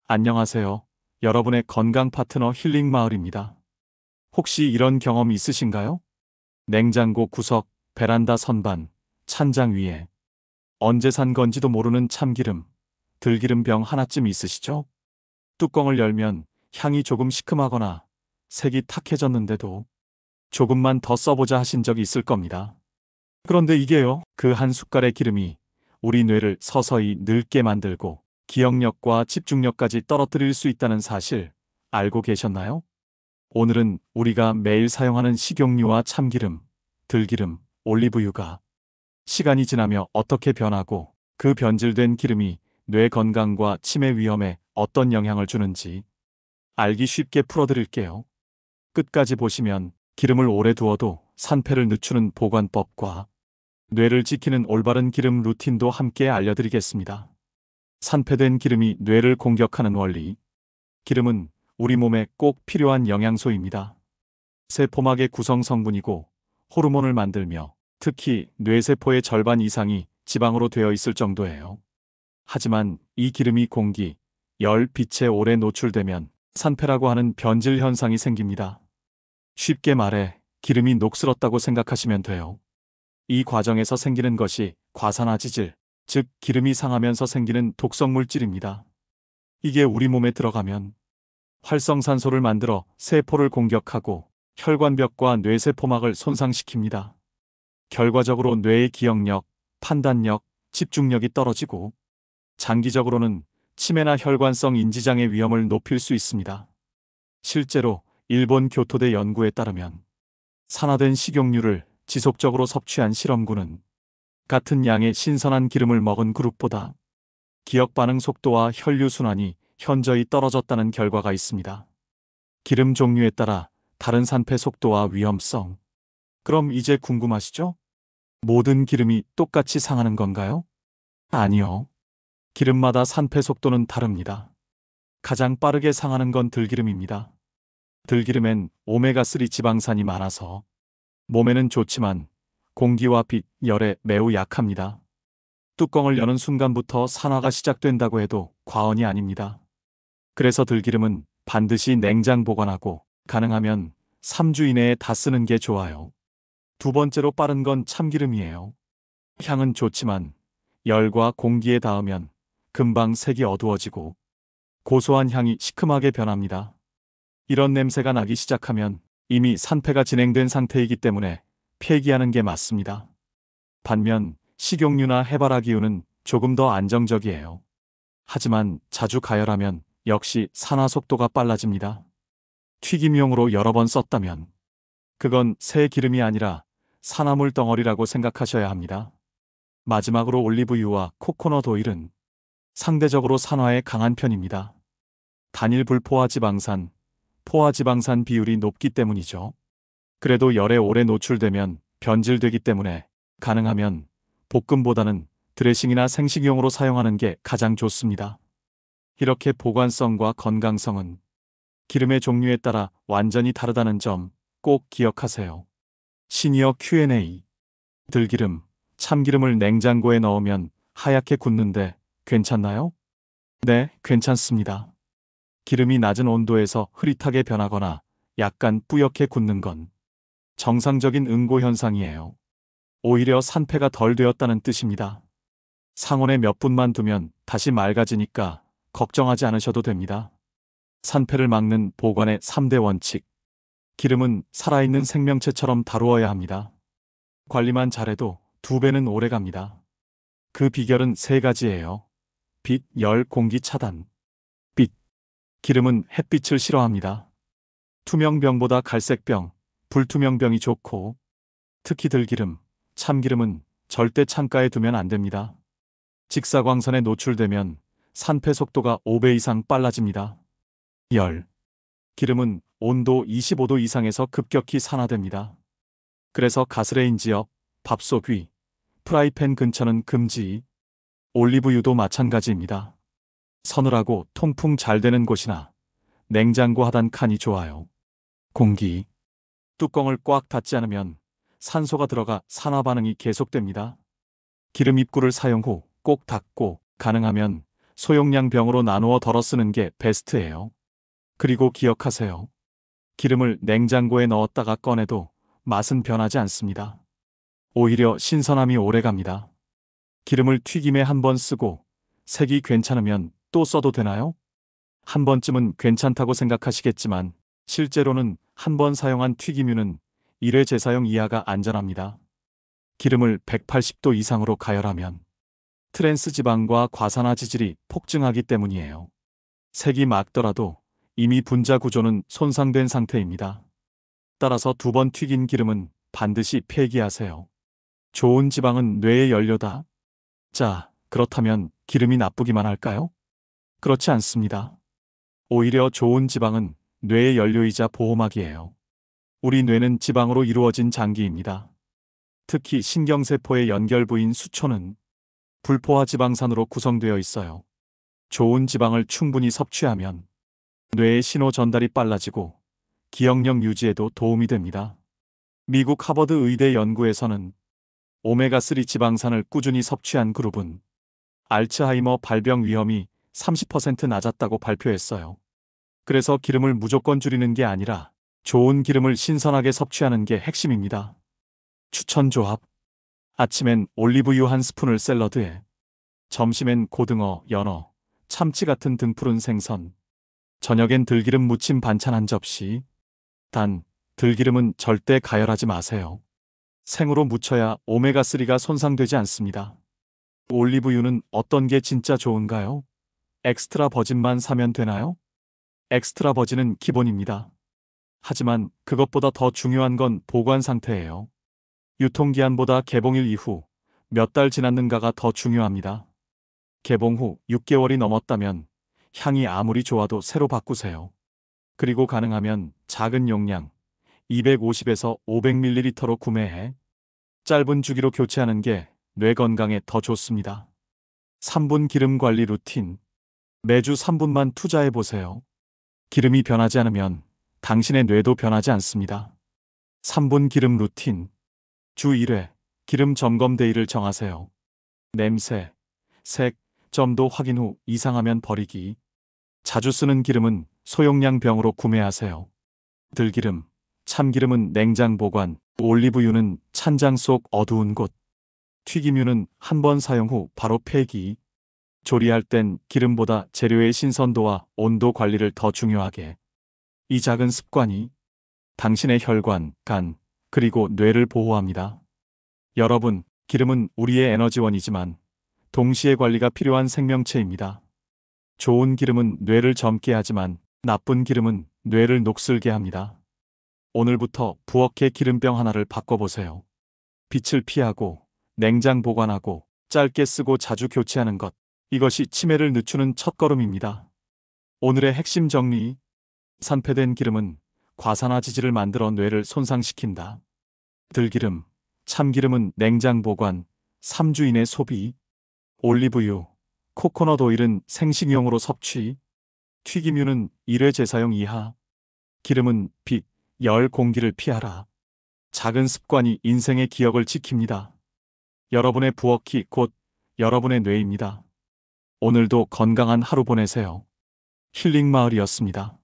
안녕하세요. 여러분의 건강 파트너 힐링 마을입니다. 혹시 이런 경험 있으신가요? 냉장고 구석, 베란다 선반, 찬장 위에 언제 산 건지도 모르는 참기름, 들기름병 하나쯤 있으시죠? 뚜껑을 열면 향이 조금 시큼하거나 색이 탁해졌는데도 조금만 더 써보자 하신 적이 있을 겁니다. 그런데 이게요, 그 한 숟갈의 기름이 우리 뇌를 서서히 늙게 만들고 기억력과 집중력까지 떨어뜨릴 수 있다는 사실 알고 계셨나요? 오늘은 우리가 매일 사용하는 식용유와 참기름, 들기름, 올리브유가 시간이 지나며 어떻게 변하고 그 변질된 기름이 뇌 건강과 치매 위험에 어떤 영향을 주는지 알기 쉽게 풀어드릴게요. 끝까지 보시면 기름을 오래 두어도 산패를 늦추는 보관법과 뇌를 지키는 올바른 기름 루틴도 함께 알려드리겠습니다. 산패된 기름이 뇌를 공격하는 원리. 기름은 우리 몸에 꼭 필요한 영양소입니다. 세포막의 구성 성분이고 호르몬을 만들며 특히 뇌세포의 절반 이상이 지방으로 되어 있을 정도예요. 하지만 이 기름이 공기, 열, 빛에 오래 노출되면 산패라고 하는 변질 현상이 생깁니다. 쉽게 말해 기름이 녹슬었다고 생각하시면 돼요. 이 과정에서 생기는 것이 과산화지질, 즉 기름이 상하면서 생기는 독성물질입니다. 이게 우리 몸에 들어가면 활성산소를 만들어 세포를 공격하고 혈관벽과 뇌세포막을 손상시킵니다. 결과적으로 뇌의 기억력, 판단력, 집중력이 떨어지고 장기적으로는 치매나 혈관성 인지장애 위험을 높일 수 있습니다. 실제로 일본 교토대 연구에 따르면 산화된 식용유를 지속적으로 섭취한 실험군은 같은 양의 신선한 기름을 먹은 그룹보다 기억 반응 속도와 혈류순환이 현저히 떨어졌다는 결과가 있습니다. 기름 종류에 따라 다른 산패 속도와 위험성. 그럼 이제 궁금하시죠? 모든 기름이 똑같이 상하는 건가요? 아니요. 기름마다 산패 속도는 다릅니다. 가장 빠르게 상하는 건 들기름입니다. 들기름엔 오메가3 지방산이 많아서 몸에는 좋지만 공기와 빛, 열에 매우 약합니다. 뚜껑을 여는 순간부터 산화가 시작된다고 해도 과언이 아닙니다. 그래서 들기름은 반드시 냉장 보관하고 가능하면 3주 이내에 다 쓰는 게 좋아요. 두 번째로 빠른 건 참기름이에요. 향은 좋지만 열과 공기에 닿으면 금방 색이 어두워지고 고소한 향이 시큼하게 변합니다. 이런 냄새가 나기 시작하면 이미 산패가 진행된 상태이기 때문에 폐기하는 게 맞습니다. 반면 식용유나 해바라기유는 조금 더 안정적이에요. 하지만 자주 가열하면 역시 산화 속도가 빨라집니다. 튀김용으로 여러 번 썼다면 그건 새 기름이 아니라 산화물 덩어리라고 생각하셔야 합니다. 마지막으로 올리브유와 코코넛 오일은 상대적으로 산화에 강한 편입니다. 단일 불포화지방산, 포화지방산 비율이 높기 때문이죠. 그래도 열에 오래 노출되면 변질되기 때문에 가능하면 볶음보다는 드레싱이나 생식용으로 사용하는 게 가장 좋습니다. 이렇게 보관성과 건강성은 기름의 종류에 따라 완전히 다르다는 점 꼭 기억하세요. 시니어 Q&A. 들기름, 참기름을 냉장고에 넣으면 하얗게 굳는데 괜찮나요? 네, 괜찮습니다. 기름이 낮은 온도에서 흐릿하게 변하거나 약간 뿌옇게 굳는 건 정상적인 응고 현상이에요. 오히려 산패가 덜 되었다는 뜻입니다. 상온에 몇 분만 두면 다시 맑아지니까 걱정하지 않으셔도 됩니다. 산패를 막는 보관의 3대 원칙. 기름은 살아있는 생명체처럼 다루어야 합니다. 관리만 잘해도 2배는 오래 갑니다. 그 비결은 3가지예요. 빛, 열, 공기 차단. 빛. 기름은 햇빛을 싫어합니다. 투명병보다 갈색병, 불투명병이 좋고 특히 들기름, 참기름은 절대 창가에 두면 안 됩니다. 직사광선에 노출되면 산패 속도가 5배 이상 빨라집니다. 열. 기름은 온도 25도 이상에서 급격히 산화됩니다. 그래서 가스레인지 옆, 밥솥 위, 프라이팬 근처는 금지. 올리브유도 마찬가지입니다. 서늘하고 통풍 잘 되는 곳이나 냉장고 하단 칸이 좋아요. 공기. 뚜껑을 꽉 닫지 않으면 산소가 들어가 산화 반응이 계속됩니다. 기름 입구를 사용 후 꼭 닫고 가능하면 소용량 병으로 나누어 덜어 쓰는 게 베스트예요. 그리고 기억하세요. 기름을 냉장고에 넣었다가 꺼내도 맛은 변하지 않습니다. 오히려 신선함이 오래갑니다. 기름을 튀김에 한 번 쓰고 색이 괜찮으면 또 써도 되나요? 한 번쯤은 괜찮다고 생각하시겠지만 실제로는 한 번 사용한 튀김유는 1회 재사용 이하가 안전합니다. 기름을 180도 이상으로 가열하면 트랜스 지방과 과산화 지질이 폭증하기 때문이에요. 색이 맑더라도 이미 분자 구조는 손상된 상태입니다. 따라서 2번 튀긴 기름은 반드시 폐기하세요. 좋은 지방은 뇌의 연료다. 자, 그렇다면 기름이 나쁘기만 할까요? 그렇지 않습니다. 오히려 좋은 지방은 뇌의 연료이자 보호막이에요. 우리 뇌는 지방으로 이루어진 장기입니다. 특히 신경세포의 연결부인 수초는 불포화 지방산으로 구성되어 있어요. 좋은 지방을 충분히 섭취하면 뇌의 신호 전달이 빨라지고 기억력 유지에도 도움이 됩니다. 미국 하버드 의대 연구에서는 오메가3 지방산을 꾸준히 섭취한 그룹은 알츠하이머 발병 위험이 30% 낮았다고 발표했어요. 그래서 기름을 무조건 줄이는 게 아니라 좋은 기름을 신선하게 섭취하는 게 핵심입니다. 추천 조합. 아침엔 올리브유 한 스푼을 샐러드에, 점심엔 고등어, 연어, 참치 같은 등푸른 생선, 저녁엔 들기름 무침 반찬 한 접시. 단, 들기름은 절대 가열하지 마세요. 생으로 무쳐야 오메가3가 손상되지 않습니다. 올리브유는 어떤 게 진짜 좋은가요? 엑스트라 버진만 사면 되나요? 엑스트라 버진은 기본입니다. 하지만 그것보다 더 중요한 건 보관 상태예요. 유통기한보다 개봉일 이후 몇 달 지났는가가 더 중요합니다. 개봉 후 6개월이 넘었다면 향이 아무리 좋아도 새로 바꾸세요. 그리고 가능하면 작은 용량 250에서 500ml로 구매해 짧은 주기로 교체하는 게 뇌 건강에 더 좋습니다. 3분 기름 관리 루틴. 매주 3분만 투자해 보세요. 기름이 변하지 않으면 당신의 뇌도 변하지 않습니다. 3분 기름 루틴. 주 1회 기름 점검 데이를 정하세요. 냄새, 색, 점도 확인 후 이상하면 버리기. 자주 쓰는 기름은 소용량 병으로 구매하세요. 들기름, 참기름은 냉장 보관, 올리브유는 찬장 속 어두운 곳, 튀김유는 한 번 사용 후 바로 폐기. 조리할 땐 기름보다 재료의 신선도와 온도 관리를 더 중요하게. 이 작은 습관이 당신의 혈관, 간, 그리고 뇌를 보호합니다. 여러분, 기름은 우리의 에너지원이지만 동시에 관리가 필요한 생명체입니다. 좋은 기름은 뇌를 젊게 하지만 나쁜 기름은 뇌를 녹슬게 합니다. 오늘부터 부엌의 기름병 하나를 바꿔보세요. 빛을 피하고 냉장 보관하고 짧게 쓰고 자주 교체하는 것. 이것이 치매를 늦추는 첫걸음입니다. 오늘의 핵심 정리. 산패된 기름은 과산화 지질을 만들어 뇌를 손상시킨다. 들기름, 참기름은 냉장 보관, 3주 이내 소비. 올리브유, 코코넛 오일은 생식용으로 섭취. 튀김유는 1회 재사용 이하. 기름은 빛, 열, 공기를 피하라. 작은 습관이 인생의 기억을 지킵니다. 여러분의 부엌이 곧 여러분의 뇌입니다. 오늘도 건강한 하루 보내세요. 힐링 마을이었습니다.